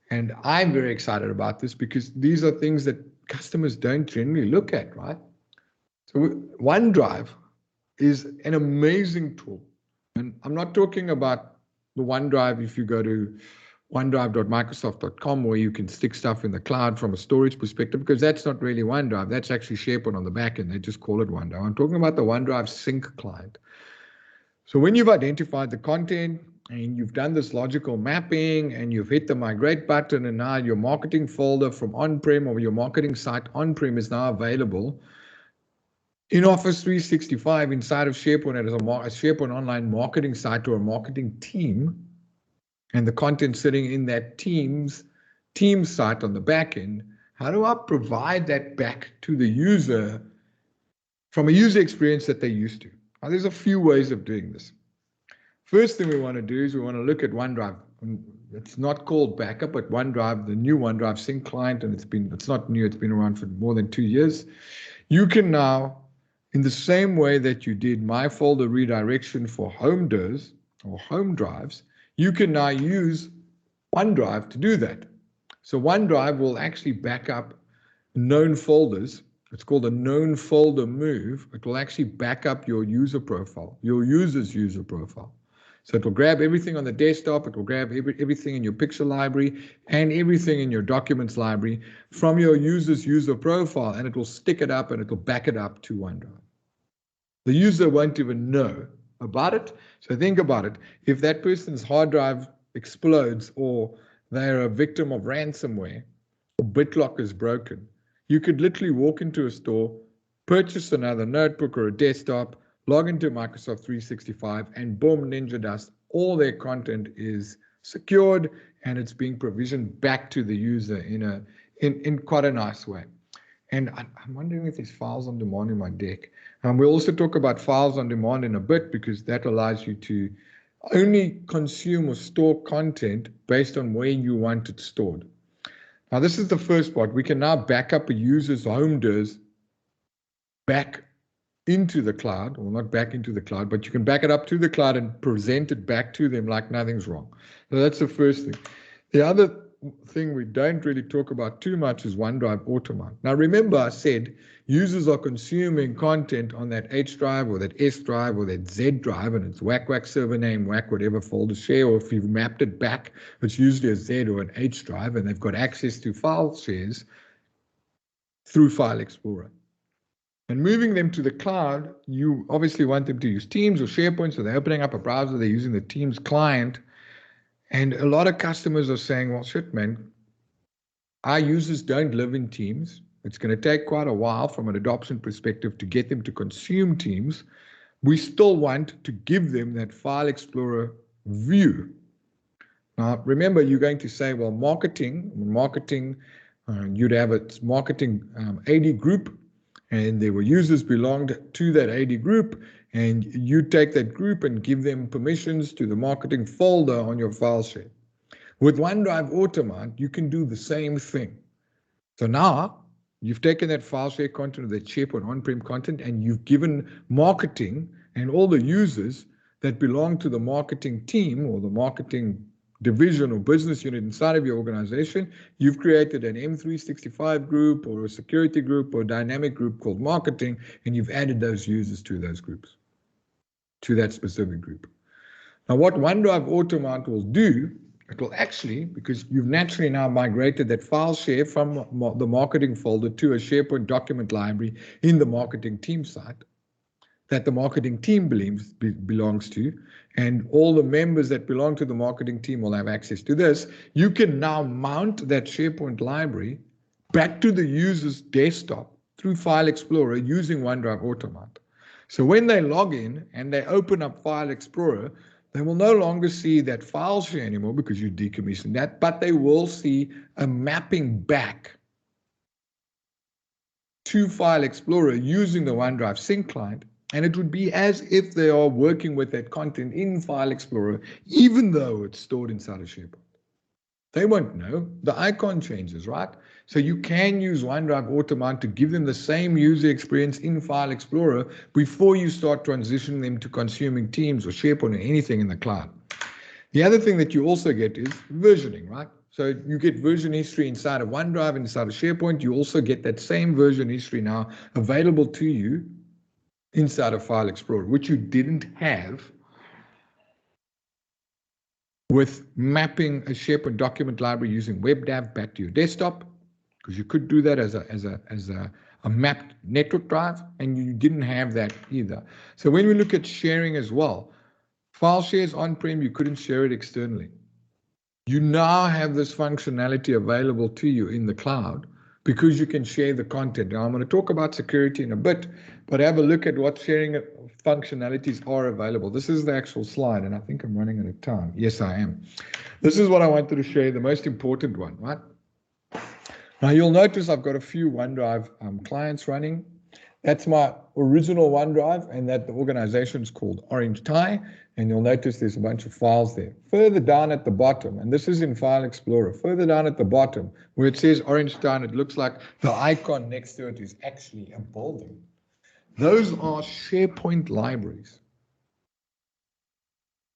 Speaker 3: And I'm very excited about this because these are things that customers don't generally look at, right? So OneDrive is an amazing tool. And I'm not talking about the OneDrive if you go to onedrive.microsoft.com, where you can stick stuff in the cloud from a storage perspective, because that's not really OneDrive. That's actually SharePoint on the back end. They just call it OneDrive. I'm talking about the OneDrive Sync client. So when you've identified the content and you've done this logical mapping and you've hit the migrate button, and now your marketing folder from on-prem or your marketing site on-prem is now available, in Office 365 inside of SharePoint as a SharePoint online marketing site or a marketing team, and the content sitting in that team site on the back end, how do I provide that back to the user from a user experience that they're used to? Now, there's a few ways of doing this. First thing we want to do is we want to look at OneDrive. It's not called backup, but OneDrive, the new OneDrive Sync client, and it's not new, it's been around for more than 2 years. You can now, in the same way that you did my folder redirection for home DIRs or home drives, you can now use OneDrive to do that. So OneDrive will actually back up known folders. It's called a known folder move. It will actually back up your user profile, your user's user profile. So it will grab everything on the desktop, it will grab everything in your picture library and everything in your documents library from your user's user profile, and it will stick it up and it will back it up to OneDrive. The user won't even know about it. So think about it. If that person's hard drive explodes or they're a victim of ransomware or BitLocker is broken, you could literally walk into a store, purchase another notebook or a desktop, log into Microsoft 365, and boom, Ninja Dust, all their content is secured and it's being provisioned back to the user in quite a nice way. And I'm wondering if there's files on demand in my deck. We'll also talk about files on demand in a bit, because that allows you to only consume or store content based on where you want it stored. Now, this is the first part. We can now back up a user's home DIRs back into the cloud, or not back into the cloud, but you can back it up to the cloud and present it back to them like nothing's wrong. So that's the first thing. The other thing we don't really talk about too much is OneDrive Automatic. Now, remember I said users are consuming content on that H drive or that S drive or that Z drive, and it's whack server name, whack whatever folder share, or if you've mapped it back, it's usually a Z or an H drive, and they've got access to file shares through File Explorer. And moving them to the cloud, you obviously want them to use Teams or SharePoint, so they're opening up a browser, they're using the Teams client. And a lot of customers are saying, well, shit, man, our users don't live in Teams. It's going to take quite a while from an adoption perspective to get them to consume Teams. We still want to give them that File Explorer view. Now, remember, you're going to say, well, marketing, you'd have a marketing AD group, and there were users belonged to that AD group, and you take that group and give them permissions to the marketing folder on your file share. With OneDrive Automatic, you can do the same thing. So now you've taken that file share content, that SharePoint on-prem content, and you've given marketing and all the users that belong to the marketing team or the marketing division or business unit inside of your organization, you've created an M365 group or a security group or a dynamic group called marketing, and you've added those users to those groups, to that specific group. Now, what OneDrive Automatic will do, it will actually, because you've naturally now migrated that file share from the marketing folder to a SharePoint document library in the marketing team site that the marketing team belongs to, and all the members that belong to the marketing team will have access to this. You can now mount that SharePoint library back to the user's desktop through File Explorer using OneDrive Automatic. So when they log in and they open up File Explorer, they will no longer see that file share anymore because you decommissioned that, but they will see a mapping back to File Explorer using the OneDrive Sync client. And it would be as if they are working with that content in File Explorer, even though it's stored inside of SharePoint. They won't know. The icon changes, right? So you can use OneDrive Automatic to give them the same user experience in File Explorer before you start transitioning them to consuming Teams or SharePoint or anything in the cloud. The other thing that you also get is versioning, right? So you get version history inside of OneDrive, inside of SharePoint. You also get that same version history now available to you inside of File Explorer, which you didn't have with mapping a SharePoint document library using WebDAV back to your desktop, because you could do that as a mapped network drive, and you didn't have that either. So when we look at sharing as well, file shares on-prem, you couldn't share it externally. You now have this functionality available to you in the cloud because you can share the content. Now, I'm going to talk about security in a bit, but have a look at what sharing functionalities are available. This is the actual slide, and I think I'm running out of time. Yes, I am. This is what I wanted to share, the most important one, right? Now you'll notice I've got a few OneDrive clients running. That's my original OneDrive, and that the organization is called Orange Tie, and you'll notice there's a bunch of files there. Further down at the bottom, and this is in File Explorer, further down at the bottom where it says Orange Tie, and it looks like the icon next to it is actually a building. Those are SharePoint libraries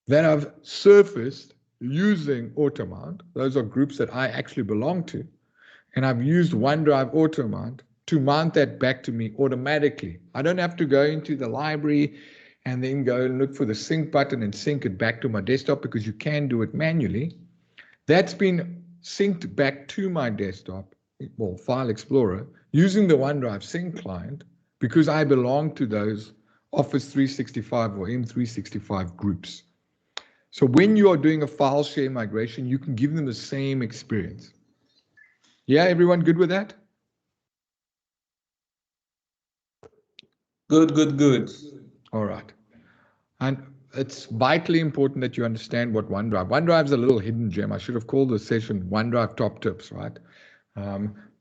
Speaker 3: that have surfaced using Automount. Those are groups that I actually belong to, and I've used OneDrive Automount to mount that back to me automatically. I don't have to go into the library and then go and look for the sync button and sync it back to my desktop, because you can do it manually. That's been synced back to my desktop, well, File Explorer, using the OneDrive sync client, because I belong to those Office 365 or M365 groups. So when you are doing a file share migration, you can give them the same experience. Yeah, everyone good with that?
Speaker 2: Good.
Speaker 3: All right. And it's vitally important that you understand what OneDrive is a little hidden gem. I should have called the session OneDrive Top Tips, right?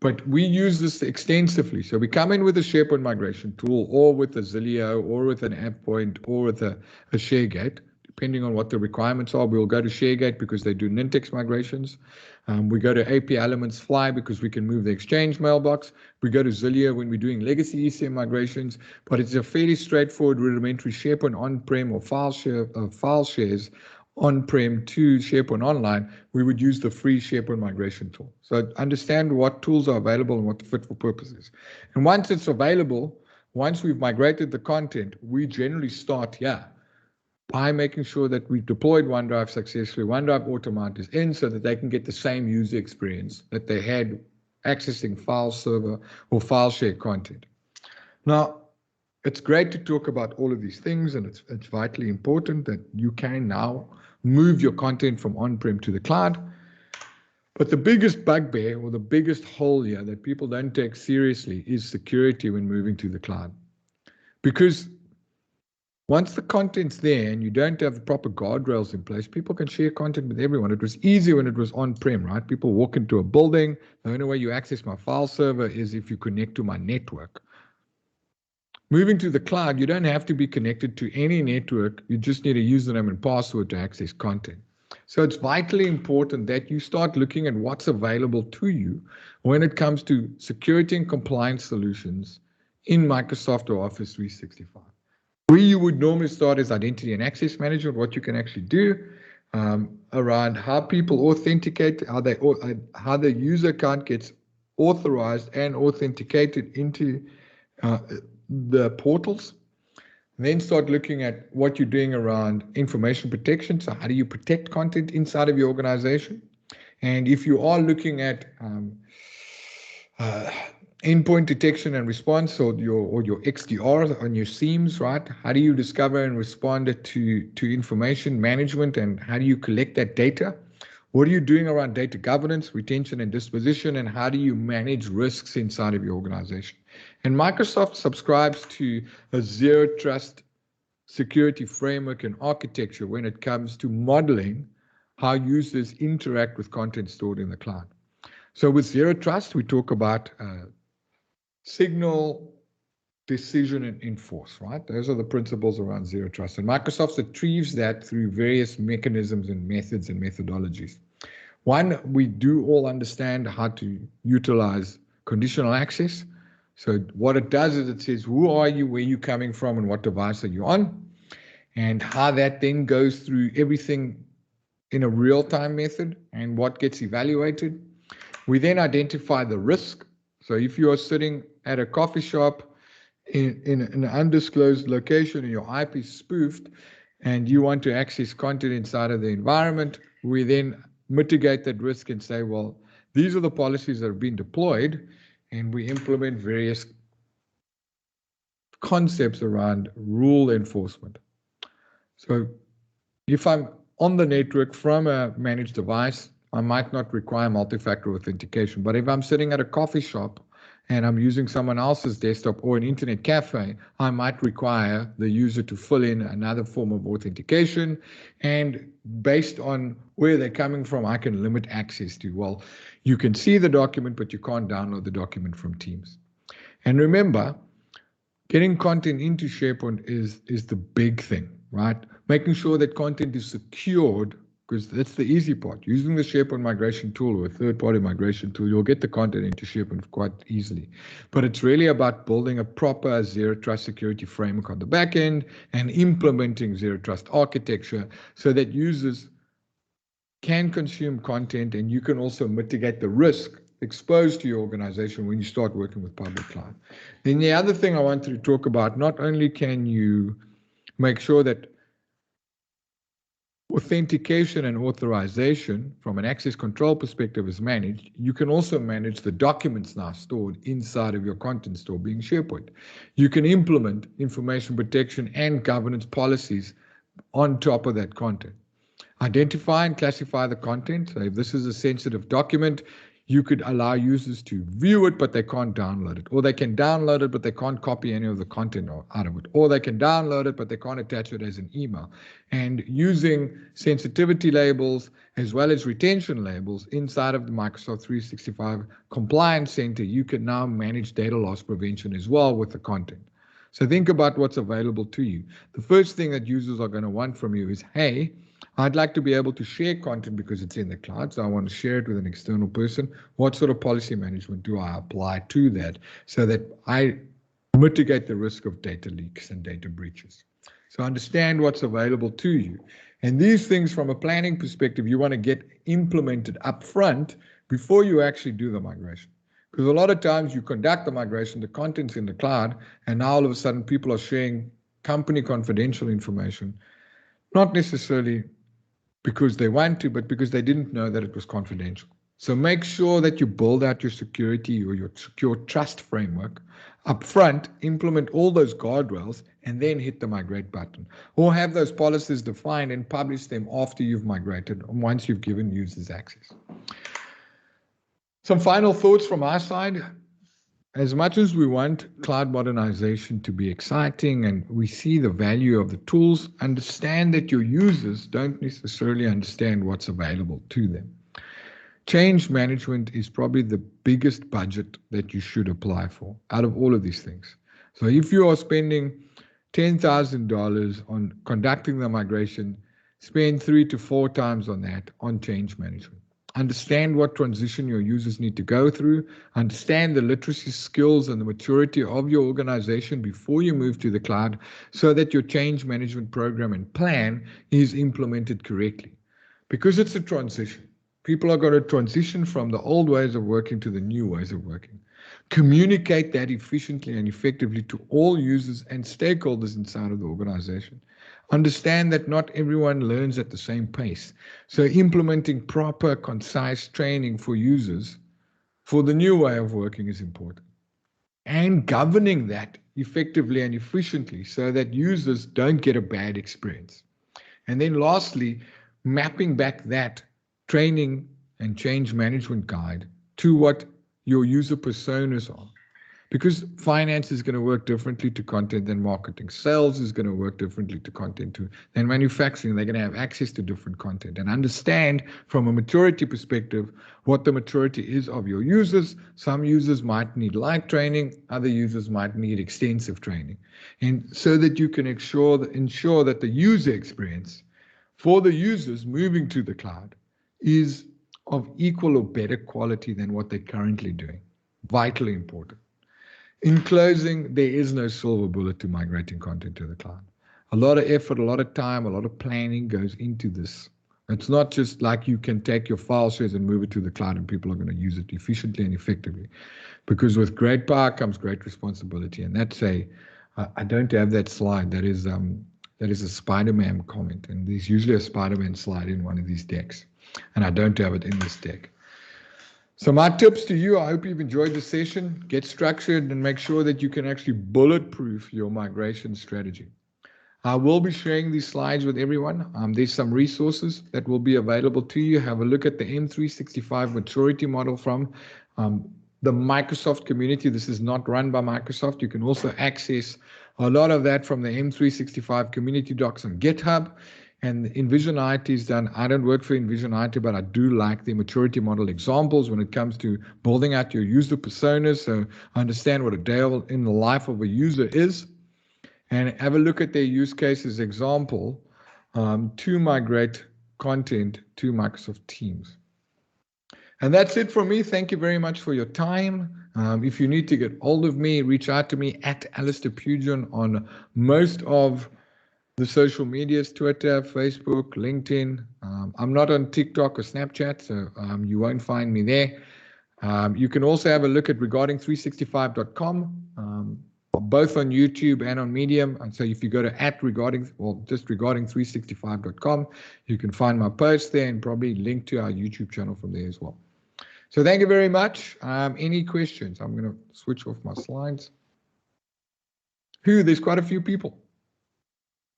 Speaker 3: But we use this extensively. So we come in with a SharePoint migration tool, or with a Zilio, or with an AppPoint, or with a ShareGate, depending on what the requirements are. We'll go to ShareGate because they do Nintex migrations. We go to AP Elements Fly because we can move the Exchange mailbox. We go to Zilio when we're doing legacy ECM migrations, but it's a fairly straightforward rudimentary SharePoint on-prem or file shares on-prem to SharePoint Online. We would use the free SharePoint migration tool. So understand what tools are available and what the fit for purpose is. And once it's available, once we've migrated the content, we generally start here by making sure that we've deployed OneDrive successfully. OneDrive Automount is in so that they can get the same user experience that they had accessing file server or file share content. Now, it's great to talk about all of these things, and it's vitally important that you can now move your content from on-prem to the cloud. But the biggest bugbear, or the biggest hole here that people don't take seriously, is security when moving to the cloud. Because once the content's there and you don't have the proper guardrails in place, people can share content with everyone. It was easier when it was on-prem, right? People walk into a building. The only way you access my file server is if you connect to my network. Moving to the cloud, you don't have to be connected to any network. You just need a username and password to access content. So it's vitally important that you start looking at what's available to you when it comes to security and compliance solutions in Microsoft or Office 365. Where you would normally start is identity and access management, what you can actually do around how people authenticate, how the user account gets authorized and authenticated into the portals. And then start looking at what you're doing around information protection. So how do you protect content inside of your organization? And if you are looking at endpoint detection and response, or your XDR on your SIEMs, right? How do you discover and respond to information management, and how do you collect that data? What are you doing around data governance, retention, and disposition, and how do you manage risks inside of your organization? And Microsoft subscribes to a zero trust security framework and architecture when it comes to modeling how users interact with content stored in the cloud. So with zero trust, we talk about signal, decision, and enforce, right? Those are the principles around zero trust. And Microsoft retrieves that through various mechanisms and methods and methodologies. One, we do all understand how to utilize conditional access. So what it does is it says, who are you, where are you coming from, and what device are you on? And how that then goes through everything in a real-time method and what gets evaluated. We then identify the risk. So if you are sitting at a coffee shop in an undisclosed location and your IP is spoofed and you want to access content inside of the environment, we then mitigate that risk and say, well, these are the policies that have been deployed, and we implement various concepts around rule enforcement. So if I'm on the network from a managed device, I might not require multi-factor authentication. But if I'm sitting at a coffee shop and I'm using someone else's desktop or an internet cafe, I might require the user to fill in another form of authentication. And based on where they're coming from, I can limit access to, well, you can see the document, but you can't download the document from Teams. And remember, getting content into SharePoint is the big thing, right? Making sure that content is secured, because that's the easy part. Using the SharePoint migration tool or a third-party migration tool, you'll get the content into SharePoint quite easily. But it's really about building a proper zero trust security framework on the back end and implementing zero trust architecture so that users can consume content, and you can also mitigate the risk exposed to your organization when you start working with public cloud. Then the other thing I wanted to talk about, not only can you make sure that authentication and authorization from an access control perspective is managed, you can also manage the documents now stored inside of your content store, being SharePoint. You can implement information protection and governance policies on top of that content. Identify and classify the content. So if this is a sensitive document, you could allow users to view it, but they can't download it. Or they can download it, but they can't copy any of the content out of it. Or they can download it, but they can't attach it as an email. And using sensitivity labels as well as retention labels inside of the Microsoft 365 Compliance Center, you can now manage data loss prevention as well with the content. So think about what's available to you. The first thing that users are going to want from you is, hey, I'd like to be able to share content because it's in the cloud, so I want to share it with an external person. What sort of policy management do I apply to that so that I mitigate the risk of data leaks and data breaches? So understand what's available to you. And these things from a planning perspective, you want to get implemented up front before you actually do the migration. Because a lot of times you conduct the migration, the content's in the cloud, and now all of a sudden people are sharing company confidential information, not necessarily because they want to, but because they didn't know that it was confidential. So make sure that you build out your security or your secure trust framework up front, implement all those guardrails, and then hit the migrate button. Or have those policies defined and publish them after you've migrated and once you've given users access. Some final thoughts from our side. As much as we want cloud modernization to be exciting and we see the value of the tools, understand that your users don't necessarily understand what's available to them. Change management is probably the biggest budget that you should apply for out of all of these things. So if you are spending $10,000 on conducting the migration, spend 3 to 4 times on that on change management. Understand what transition your users need to go through, understand the literacy skills and the maturity of your organization before you move to the cloud so that your change management program and plan is implemented correctly. Because it's a transition. People are going to transition from the old ways of working to the new ways of working. Communicate that efficiently and effectively to all users and stakeholders inside of the organization. Understand that not everyone learns at the same pace. So implementing proper, concise training for users for the new way of working is important. And governing that effectively and efficiently so that users don't get a bad experience. And then lastly, mapping back that training and change management guide to what your user personas are. Because finance is going to work differently to content than marketing. Sales is going to work differently to content than manufacturing. They're going to have access to different content and understand from a maturity perspective what the maturity is of your users. Some users might need light training. Other users might need extensive training. And so that you can ensure that the user experience for the users moving to the cloud is of equal or better quality than what they're currently doing. Vitally important. In closing, there is no silver bullet to migrating content to the cloud. A lot of effort, a lot of time, a lot of planning goes into this. It's not just like you can take your file shares and move it to the cloud and people are going to use it efficiently and effectively. Because with great power comes great responsibility. And that's I don't have that slide. That is a Spider-Man comment. And there's usually a Spider-Man slide in one of these decks. And I don't have it in this deck. So my tips to you, I hope you've enjoyed the session. Get structured and make sure that you can actually bulletproof your migration strategy. I will be sharing these slides with everyone. There's some resources that will be available to you. Have a look at the M365 maturity model from the Microsoft community. This is not run by Microsoft. You can also access a lot of that from the M365 community docs on GitHub. And Envision IT is done. I don't work for Envision IT, but I do like the maturity model examples when it comes to building out your user personas. So understand what a day in the life of a user is, and have a look at their use cases example to migrate content to Microsoft Teams. And that's it for me. Thank you very much for your time. If you need to get hold of me, reach out to me at Alistair Pugin on most of the social medias, Twitter, Facebook, LinkedIn. I'm not on TikTok or Snapchat, so you won't find me there. You can also have a look at regarding365.com, both on YouTube and on Medium. And so if you go to just regarding365.com, you can find my post there and probably link to our YouTube channel from there as well. So thank you very much. Any questions? I'm going to switch off my slides. There's quite a few people.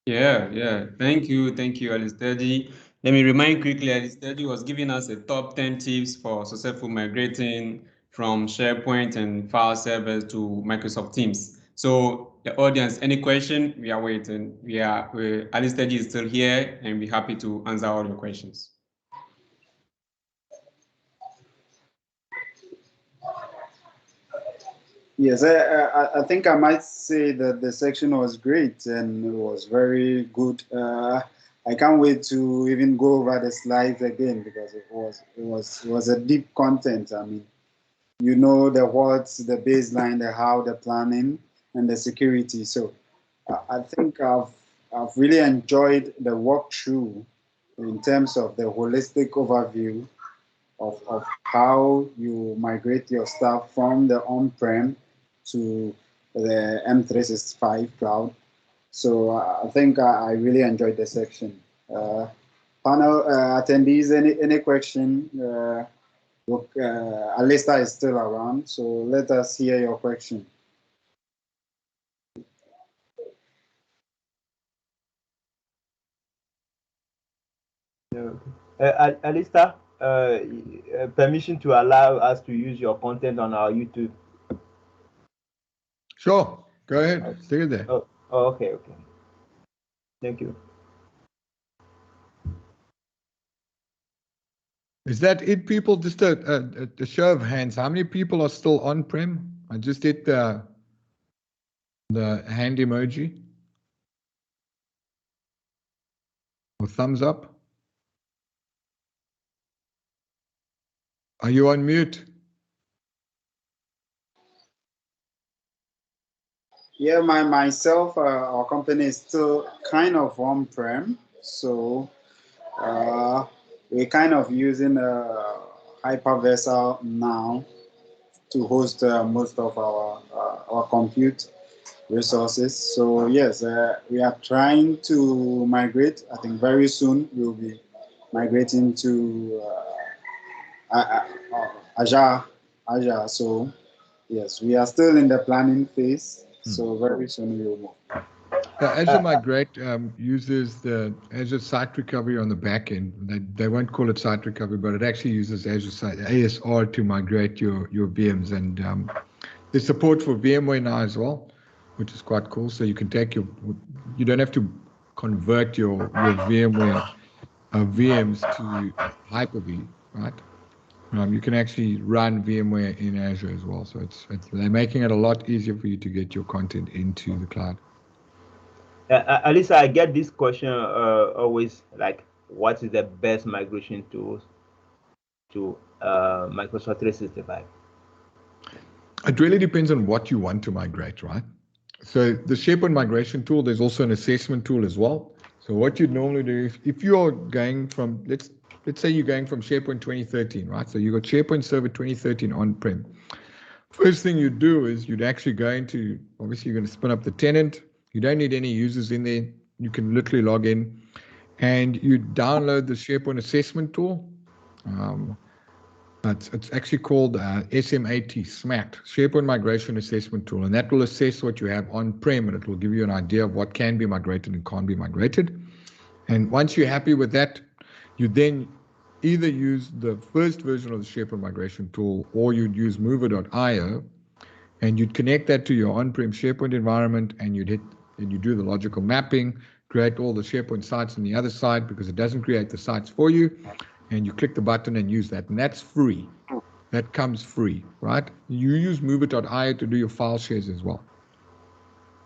Speaker 2: Yeah. Thank you, Alistair. Let me remind quickly, Alistair was giving us a top 10 tips for successful migrating from SharePoint and file servers to Microsoft Teams. So the audience, any question? We are waiting. Alistair is still here, and we're happy to answer all your questions.
Speaker 4: Yes, I think I might say that the section was great and it was very good. I can't wait to even go over the slides again because it was a deep content. I mean, you know the what's, the baseline, the how, the planning, and the security. So I think I've really enjoyed the walkthrough in terms of the holistic overview of how you migrate your stuff from the on-prem to the M365 cloud. So I think I really enjoyed the section. Panel attendees, any question? Look, Alistair is still around, so let us hear your question.
Speaker 5: Alistair, permission to allow us to use your content on our YouTube.
Speaker 3: Sure, go ahead, stay there.
Speaker 5: Oh, okay. Thank you.
Speaker 3: Is that it, people? Just a show of hands. How many people are still on-prem? I just hit the hand emoji. Or thumbs up. Are you on mute?
Speaker 4: Yeah, myself, our company is still kind of on-prem, so we're kind of using hypervisor now to host most of our compute resources. So yes, we are trying to migrate. I think very soon we'll be migrating to Azure. So yes, we are still in the planning phase. So very soon we will move.
Speaker 3: Azure Migrate uses the Azure Site Recovery on the back end. They won't call it Site Recovery, but it actually uses Azure Site ASR to migrate your VMs. And there's support for VMware now as well, which is quite cool. So you can take you don't have to convert your VMware VMs to Hyper-V, right? You can actually run VMware in Azure as well. So they're making it a lot easier for you to get your content into the cloud.
Speaker 5: Alistair, I get this question always, like, what is the best migration tools to Microsoft 365?
Speaker 3: It really depends on what you want to migrate, right? So the SharePoint migration tool, there's also an assessment tool as well. So what you'd normally do, if you're going from, let's say you're going from SharePoint 2013, right? So you got SharePoint Server 2013 on-prem. First thing you'd do is you'd actually go into, obviously you're going to spin up the tenant. You don't need any users in there. You can literally log in and you download the SharePoint assessment tool. It's actually called SMAT, SharePoint Migration Assessment Tool, and that will assess what you have on-prem, and it will give you an idea of what can be migrated and can't be migrated. And once you're happy with that, you then either use the first version of the SharePoint migration tool, or you'd use mover.io, and you'd connect that to your on-prem SharePoint environment, and you do the logical mapping, create all the SharePoint sites on the other side, because it doesn't create the sites for you, and you click the button and use that, and that's free. That comes free, right? You use mover.io to do your file shares as well.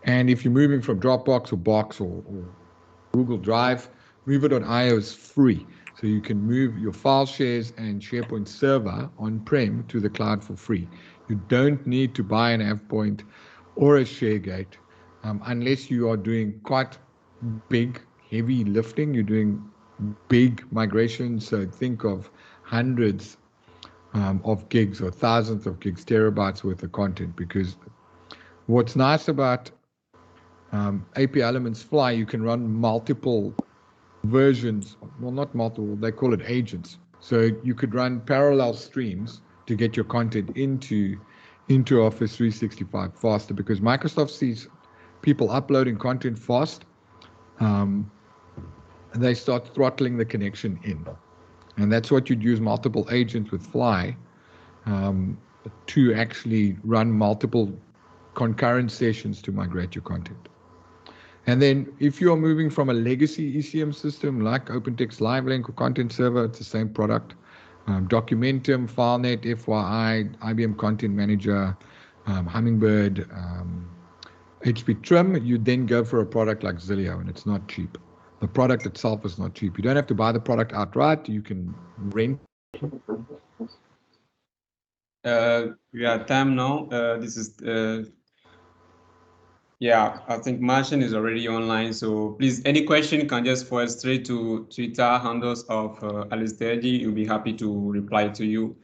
Speaker 3: And if you're moving from Dropbox or Box or Google Drive, mover.io is free. So you can move your file shares and SharePoint server on-prem to the cloud for free. You don't need to buy an AvePoint or a ShareGate unless you are doing quite big, heavy lifting. You're doing big migrations. So think of hundreds of gigs or thousands of gigs, terabytes worth of content. Because what's nice about AP Elements Fly, you can run multiple versions, well, not multiple, they call it agents. So you could run parallel streams to get your content into Office 365 faster, because Microsoft sees people uploading content fast, they start throttling the connection in. And that's what you'd use multiple agents with Fly to actually run multiple concurrent sessions to migrate your content. And then if you're moving from a legacy ECM system like OpenText LiveLink or Content Server, it's the same product. Documentum, FileNet, FYI, IBM Content Manager, Hummingbird, HP Trim, you then go for a product like Zilio, and it's not cheap. The product itself is not cheap. You don't have to buy the product outright. You can rent.
Speaker 2: We are time now. This is yeah, I think Martian is already online. So please, any question, you can just forward straight to Twitter handles of Alistair G. He'll be happy to reply to you.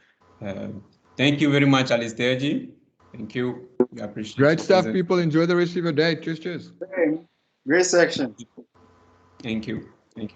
Speaker 2: Thank you very much, Alistair G. Thank you. We appreciate it.
Speaker 3: Great stuff, people. Enjoy the rest of your day. Cheers, cheers.
Speaker 4: Great section.
Speaker 2: Thank you.